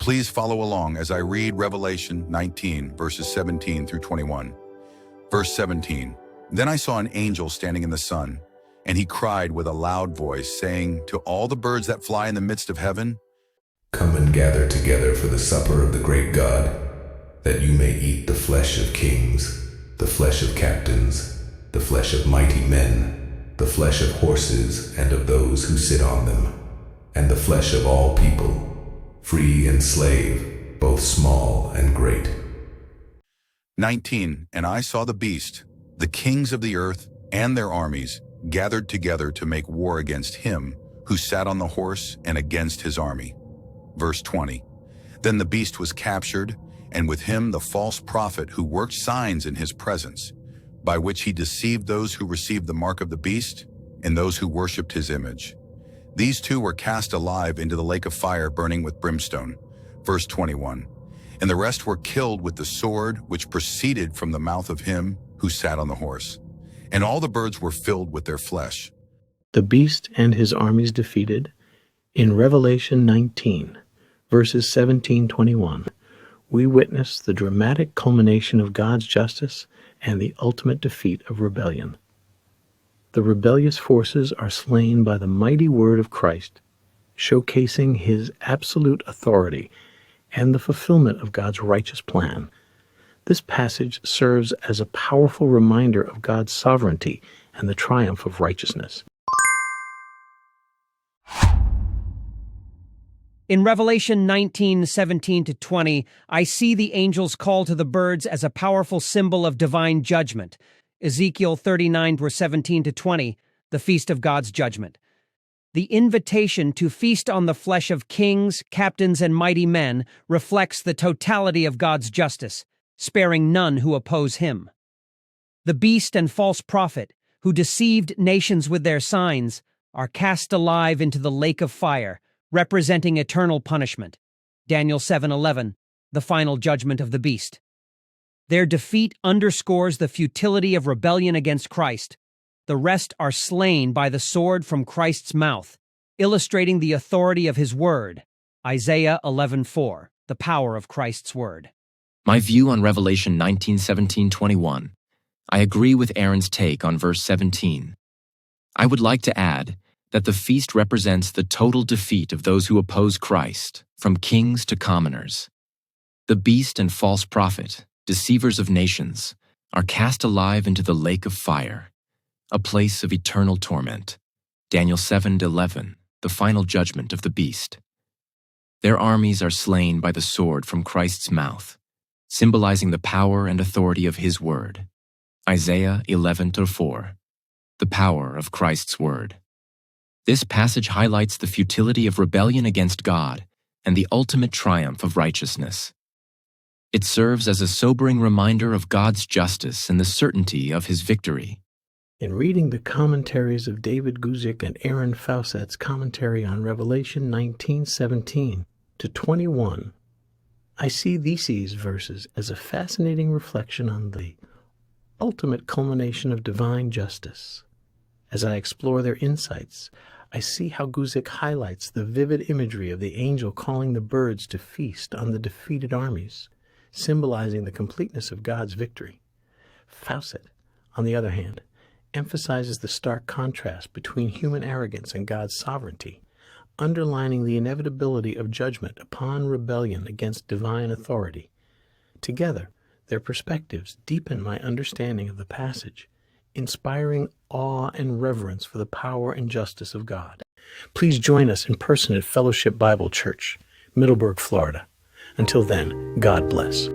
Please follow along as I read Revelation 19, verses 17 through 21. Verse 17, Then I saw an angel standing in the sun, and he cried with a loud voice, saying to all the birds that fly in the midst of heaven, Come and gather together for the supper of the great God, that you may eat the flesh of kings, the flesh of captains, the flesh of mighty men, the flesh of horses and of those who sit on them, and the flesh of all people, free and slave, both small and great. 19, And I saw the beast, the kings of the earth and their armies, gathered together to make war against him who sat on the horse and against his army. Verse 20, Then the beast was captured, and with him the false prophet who worked signs in his presence, by which he deceived those who received the mark of the beast and those who worshipped his image. These two were cast alive into the lake of fire burning with brimstone. Verse 21, And the rest were killed with the sword which proceeded from the mouth of him who sat on the horse. And all the birds were filled with their flesh. The beast and his armies defeated. In Revelation 19, verses 17-21, we witness the dramatic culmination of God's justice and the ultimate defeat of rebellion. The rebellious forces are slain by the mighty word of Christ, showcasing his absolute authority and the fulfillment of God's righteous plan. This passage serves as a powerful reminder of God's sovereignty and the triumph of righteousness. In Revelation 19:17-20, I see the angel's call to the birds as a powerful symbol of divine judgment. Ezekiel 39:17-20, the feast of God's judgment. The invitation to feast on the flesh of kings, captains, and mighty men reflects the totality of God's justice, sparing none who oppose him. The beast and false prophet, who deceived nations with their signs, are cast alive into the lake of fire, representing eternal punishment. Daniel 7:11, the final judgment of the beast. Their defeat underscores the futility of rebellion against Christ. The rest are slain by the sword from Christ's mouth, illustrating the authority of his word. Isaiah 11:4, the power of Christ's word. My view on Revelation 19:17-21. I agree with Aaron's take on verse 17. I would like to add that the feast represents the total defeat of those who oppose Christ, from kings to commoners. The beast and false prophet, deceivers of nations, are cast alive into the lake of fire, a place of eternal torment. Daniel 7:11, the final judgment of the beast. Their armies are slain by the sword from Christ's mouth, symbolizing the power and authority of his word. Isaiah 11:4, the power of Christ's word. This passage highlights the futility of rebellion against God and the ultimate triumph of righteousness. It serves as a sobering reminder of God's justice and the certainty of his victory. In reading the commentaries of David Guzik and Aaron Faucet's commentary on Revelation 19:17-21, I see these verses as a fascinating reflection on the ultimate culmination of divine justice. As I explore their insights, I see how Guzik highlights the vivid imagery of the angel calling the birds to feast on the defeated armies, symbolizing the completeness of God's victory. Faucet, on the other hand, emphasizes the stark contrast between human arrogance and God's sovereignty, underlining the inevitability of judgment upon rebellion against divine authority. Together, their perspectives deepen my understanding of the passage, inspiring awe and reverence for the power and justice of God. Please join us in person at Fellowship Bible Church, Middleburg, Florida. Until then, God bless.